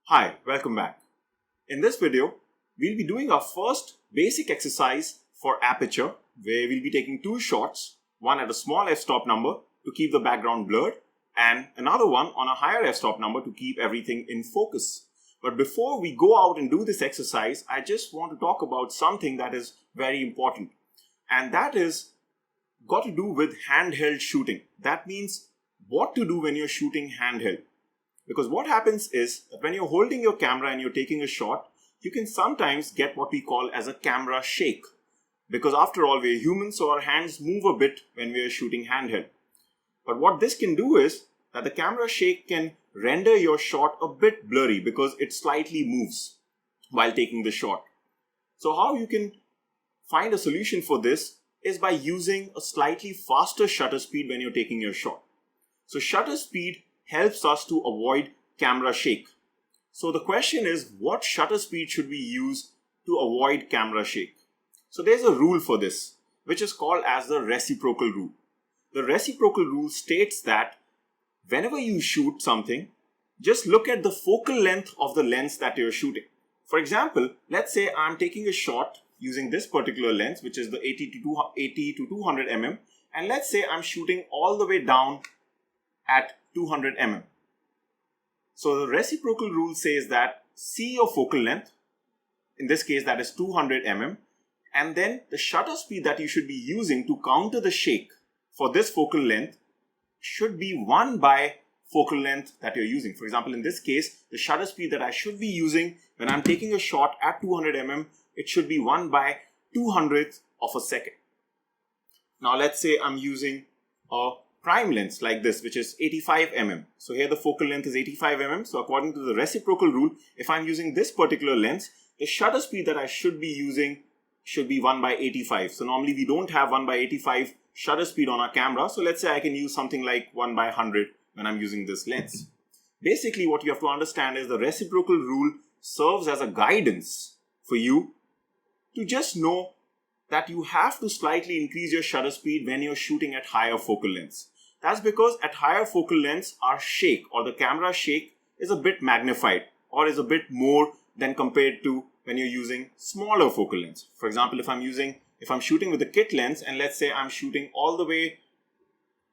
Hi, welcome back. In this video, we'll be doing our first basic exercise for Aperture, where we'll be taking two shots, one at a small f-stop number to keep the background blurred, and another one on a higher f-stop number to keep everything in focus. But before we go out and do this exercise, I just want to talk about something that is very important, and that is got to do with handheld shooting. That means what to do when you're shooting handheld. Because what happens is that when you're holding your camera and you're taking a shot, you can sometimes get what we call as a camera shake. Because after all, we're humans, so our hands move a bit when we're shooting handheld. But what this can do is that the camera shake can render your shot a bit blurry because it slightly moves while taking the shot. So how you can find a solution for this is by using a slightly faster shutter speed when you're taking your shot. So shutter speed helps us to avoid camera shake. So the question is, what shutter speed should we use to avoid camera shake? So there's a rule for this, which is called as the Reciprocal Rule. The Reciprocal Rule states that whenever you shoot something, just look at the focal length of the lens that you're shooting. For example, let's say I'm taking a shot using this particular lens, which is the 80 to 200 mm, and let's say I'm shooting all the way down at 200 mm. So the Reciprocal Rule says that see your focal length, in this case that is 200 mm, and then the shutter speed that you should be using to counter the shake for this focal length should be 1 by focal length that you're using. For example, in this case, the shutter speed that I should be using when I'm taking a shot at 200 mm, it should be 1 by 200th of a second. Now let's say I'm using a prime lens like this, which is 85 mm. So here the focal length is 85 mm. So according to the Reciprocal Rule, if I'm using this particular lens, the shutter speed that I should be using should be 1 by 85. So normally we don't have 1 by 85 shutter speed on our camera. So let's say I can use something like 1 by 100 when I'm using this lens. Basically what you have to understand is the Reciprocal Rule serves as a guidance for you to just know that you have to slightly increase your shutter speed when you're shooting at higher focal lengths. That's because at higher focal lengths, our shake or the camera shake is a bit magnified or is a bit more than compared to when you're using smaller focal lengths. For example, if I'm shooting with a kit lens and let's say I'm shooting all the way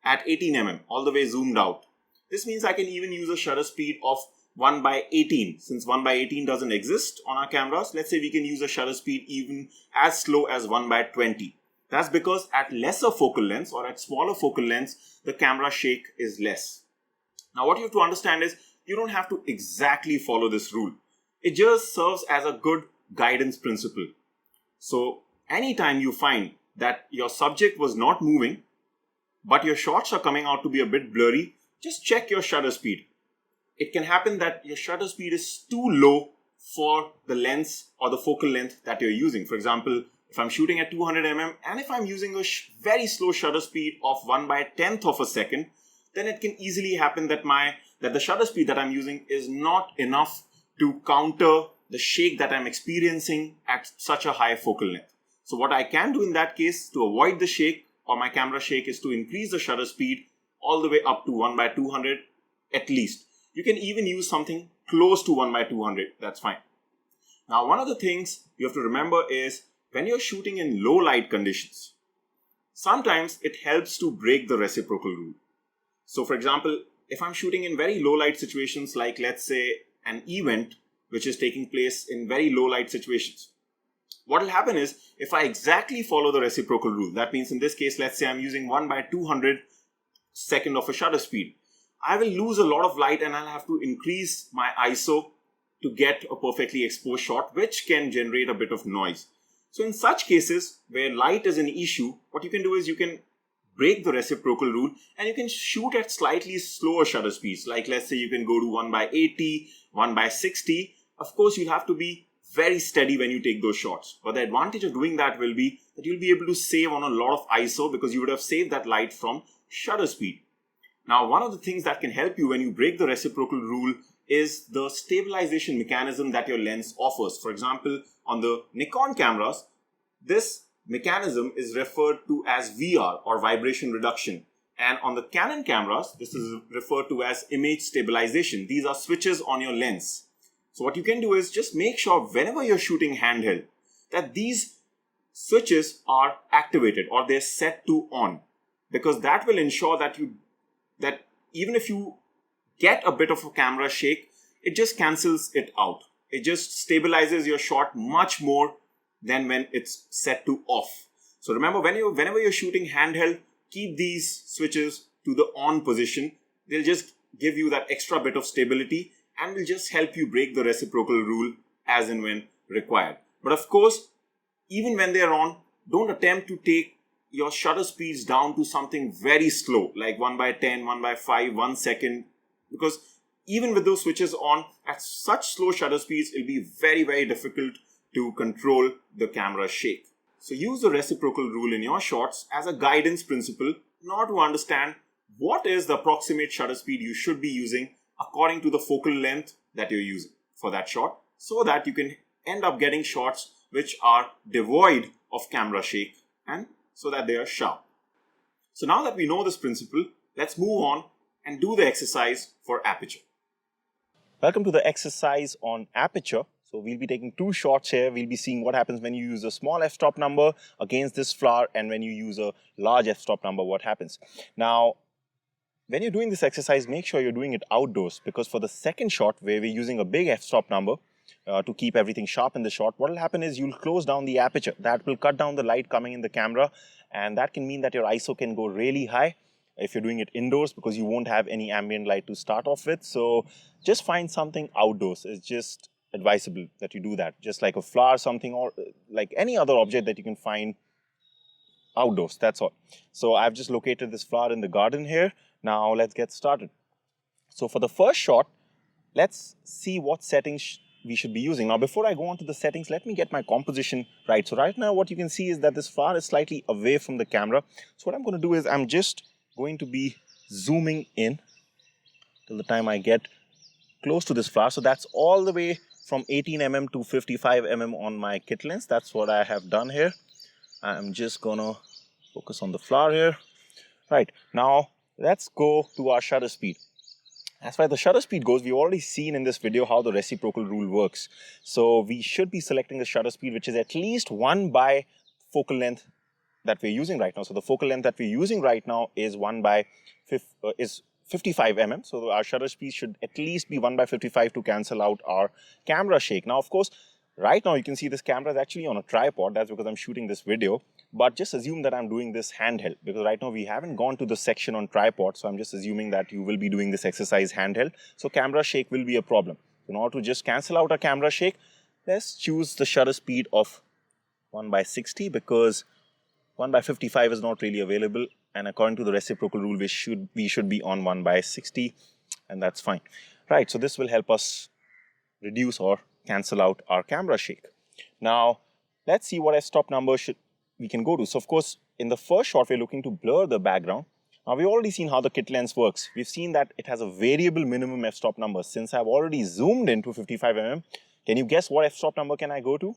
at 18 mm, all the way zoomed out. This means I can even use a shutter speed of 1 by 18. Since 1 by 18 doesn't exist on our cameras, let's say we can use a shutter speed even as slow as 1 by 20. That's because at lesser focal lengths or at smaller focal lengths, the camera shake is less. Now what you have to understand is you don't have to exactly follow this rule. It just serves as a good guidance principle. So anytime you find that your subject was not moving, but your shots are coming out to be a bit blurry, just check your shutter speed. It can happen that your shutter speed is too low for the lens or the focal length that you're using. For example, if I'm shooting at 200 mm and if I'm using a very slow shutter speed of 1 by 10th of a second, then it can easily happen that the shutter speed that I'm using is not enough to counter the shake that I'm experiencing at such a high focal length. So what I can do in that case to avoid the shake or my camera shake is to increase the shutter speed all the way up to 1 by 200 at least. You can even use something close to 1 by 200, that's fine. Now one of the things you have to remember is when you're shooting in low light conditions, sometimes it helps to break the Reciprocal Rule. So for example, if I'm shooting in very low light situations like let's say an event which is taking place in very low light situations, what will happen is if I exactly follow the Reciprocal Rule, that means in this case let's say I'm using 1 by 200 second of a shutter speed, I will lose a lot of light and I'll have to increase my ISO to get a perfectly exposed shot, which can generate a bit of noise. So in such cases where light is an issue, what you can do is you can break the Reciprocal Rule and you can shoot at slightly slower shutter speeds. Like let's say you can go to 1 by 80, 1 by 60. Of course, you'll have to be very steady when you take those shots. But the advantage of doing that will be that you'll be able to save on a lot of ISO because you would have saved that light from shutter speed. Now, one of the things that can help you when you break the Reciprocal Rule is the stabilization mechanism that your lens offers. For example, on the Nikon cameras, this mechanism is referred to as VR or vibration reduction. And on the Canon cameras, this is referred to as image stabilization. These are switches on your lens. So what you can do is just make sure whenever you're shooting handheld that these switches are activated or they're set to on, because that will ensure that even if you get a bit of a camera shake, it just cancels it out. It just stabilizes your shot much more than when it's set to off. So remember, whenever you're shooting handheld, keep these switches to the on position. They'll just give you that extra bit of stability and will just help you break the reciprocal rule as and when required. But of course, even when they're on, don't attempt to take your shutter speeds down to something very slow, like 1/10, 1/5, 1 second, because even with those switches on at such slow shutter speeds, it'll be very, very difficult to control the camera shake. So use the reciprocal rule in your shots as a guidance principle in order to understand what is the approximate shutter speed you should be using according to the focal length that you're using for that shot, so that you can end up getting shots which are devoid of camera shake and so that they are sharp. So now that we know this principle, let's move on and do the exercise for Aperture. Welcome to the exercise on Aperture. So we'll be taking 2 shots here. We'll be seeing what happens when you use a small f-stop number against this flower and when you use a large f-stop number, what happens. Now, when you're doing this exercise, make sure you're doing it outdoors, because for the second shot where we're using a big f-stop number to keep everything sharp in the shot, what will happen is you'll close down the aperture. That will cut down the light coming in the camera, and that can mean that your ISO can go really high if you're doing it indoors, because you won't have any ambient light to start off with. So just find something outdoors. It's just advisable that you do that, just like a flower, something, or like any other object that you can find outdoors. That's all. So I've just located this flower in the garden here. Now let's get started. So for the first shot, let's see what settings we should be using. Now before I go on to the settings, let me get my composition right. So right now what you can see is that this flower is slightly away from the camera. So what I'm going to do is I'm just going to be zooming in till the time I get close to this flower. So that's all the way from 18 mm to 55 mm on my kit lens. That's what I have done here. I'm just gonna focus on the flower here. Right, now let's go to our shutter speed. As far as the shutter speed goes, we've already seen in this video how the reciprocal rule works. So we should be selecting the shutter speed which is at least 1 by focal length that we're using right now. So the focal length that we're using right now is 55 mm. So our shutter speed should at least be 1/55 to cancel out our camera shake. Now, of course, right now you can see this camera is actually on a tripod. That's because I'm shooting this video. But just assume that I'm doing this handheld, because right now we haven't gone to the section on tripod. So I'm just assuming that you will be doing this exercise handheld. So camera shake will be a problem. In order to just cancel out a camera shake, let's choose the shutter speed of 1/60, because 1/55 is not really available. And according to the reciprocal rule, we should be on 1/60, and that's fine. Right, so this will help us reduce or cancel out our camera shake. Now, let's see what f-stop number we can go to. So of course, in the first shot, we're looking to blur the background. Now we've already seen how the kit lens works. We've seen that it has a variable minimum f-stop number. Since I've already zoomed into 55 mm, can you guess what f-stop number can I go to?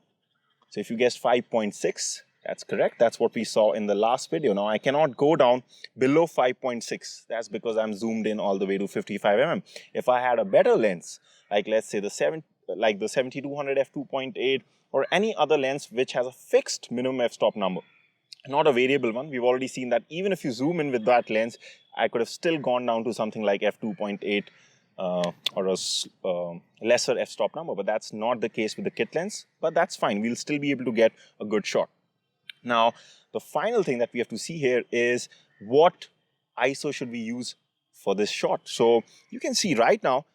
So if you guessed 5.6, that's correct. That's what we saw in the last video. Now I cannot go down below 5.6. That's because I'm zoomed in all the way to 55 mm. If I had a better lens, like let's say the 7200 f2.8 or any other lens which has a fixed minimum f-stop number, not a variable one. We've already seen that even if you zoom in with that lens, I could have still gone down to something like f2.8 or a lesser f-stop number, but that's not the case with the kit lens. But that's fine. We'll still be able to get a good shot. Now, the final thing that we have to see here is what ISO should we use for this shot. So you can see right now,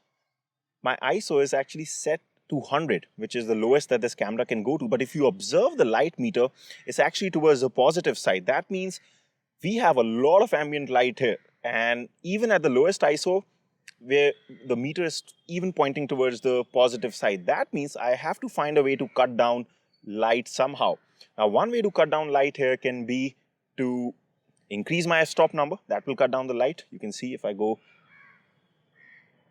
my ISO is actually set to 100, which is the lowest that this camera can go to. But if you observe the light meter, it's actually towards the positive side. That means we have a lot of ambient light here. And even at the lowest ISO, where the meter is even pointing towards the positive side, that means I have to find a way to cut down light somehow. Now, one way to cut down light here can be to increase my f-stop number. That will cut down the light. You can see if I go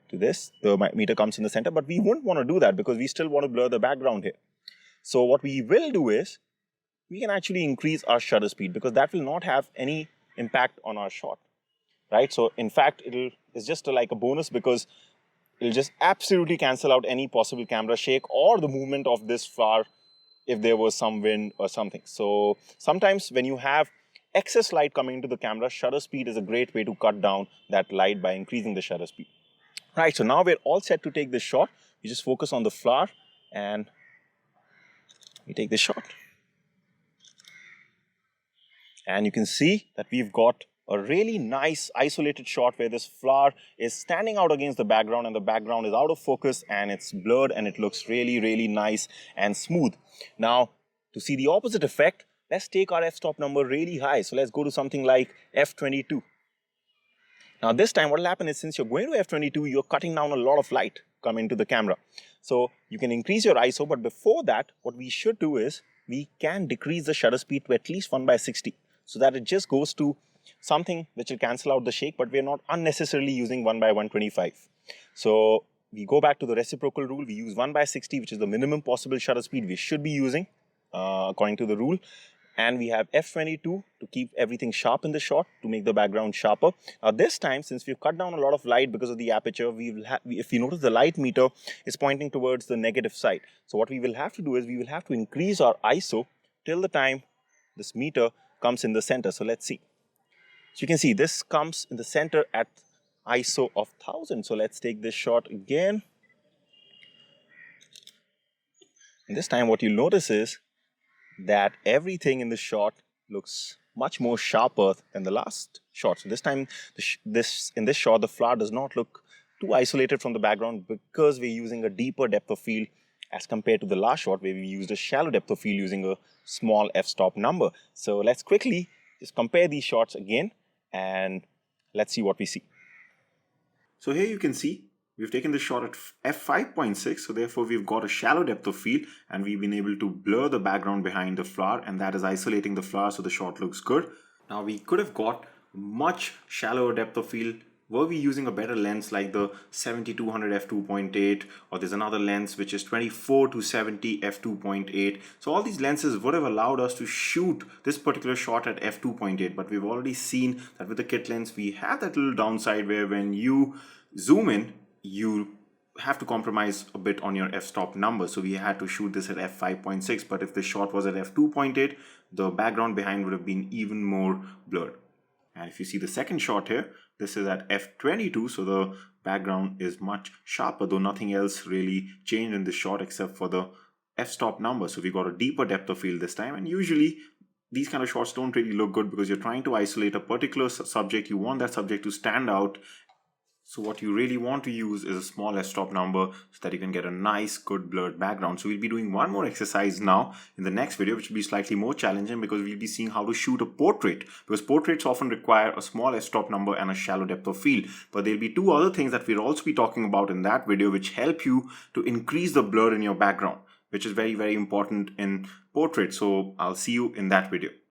to this, the meter comes in the center, but we won't want to do that because we still want to blur the background here. So what we will do is we can actually increase our shutter speed, because that will not have any impact on our shot, right? So in fact, it's just like a bonus, because it'll just absolutely cancel out any possible camera shake or the movement of this flower if there was some wind or something. So sometimes when you have excess light coming into the camera, shutter speed is a great way to cut down that light by increasing the shutter speed. Right, so now we're all set to take this shot. We just focus on the flower and we take this shot. And you can see that we've got a really nice isolated shot where this flower is standing out against the background and the background is out of focus and it's blurred and it looks really, really nice and smooth. Now, to see the opposite effect, let's take our f-stop number really high. So let's go to something like f22. Now this time what will happen is, since you're going to f22, you're cutting down a lot of light coming to the camera. So you can increase your ISO, but before that, what we should do is we can decrease the shutter speed to at least 1/60 so that it just goes to something which will cancel out the shake, but we're not unnecessarily using 1/125. So we go back to the reciprocal rule. We use 1/60, which is the minimum possible shutter speed we should be using according to the rule. And we have f22 to keep everything sharp in the shot, to make the background sharper. Now this time, since we've cut down a lot of light because of the aperture, if you notice, the light meter is pointing towards the negative side. So what we will have to do is we will have to increase our ISO till the time this meter comes in the center. So let's see. So you can see this comes in the center at ISO of 1000. So let's take this shot again. And this time what you'll notice is that everything in the shot looks much more sharper than the last shot. So this time, in this shot, the flower does not look too isolated from the background because we're using a deeper depth of field as compared to the last shot where we used a shallow depth of field using a small f-stop number. So let's quickly just compare these shots again and let's see what we see. So here you can see we've taken the shot at f5.6, so therefore we've got a shallow depth of field and we've been able to blur the background behind the flower, and that is isolating the flower so the shot looks good. Now we could have got much shallower depth of field were we using a better lens like the 7200 f2.8, or there's another lens which is 24 to 70 f2.8. So all these lenses would have allowed us to shoot this particular shot at f2.8, but we've already seen that with the kit lens we have that little downside where when you zoom in, you have to compromise a bit on your f-stop number. So we had to shoot this at f5.6, but if the shot was at f2.8, the background behind would have been even more blurred. And if you see the second shot here, this is at f22, so the background is much sharper, though nothing else really changed in this shot except for the f-stop number. So we got a deeper depth of field this time, and usually these kind of shots don't really look good because you're trying to isolate a particular subject. You want that subject to stand out. So what you really want to use is a small f-stop number so that you can get a nice, good blurred background. So we'll be doing one more exercise now in the next video, which will be slightly more challenging because we'll be seeing how to shoot a portrait, because portraits often require a small f-stop number and a shallow depth of field. But there'll be two other things that we'll also be talking about in that video which help you to increase the blur in your background, which is very, very important in portraits. So I'll see you in that video.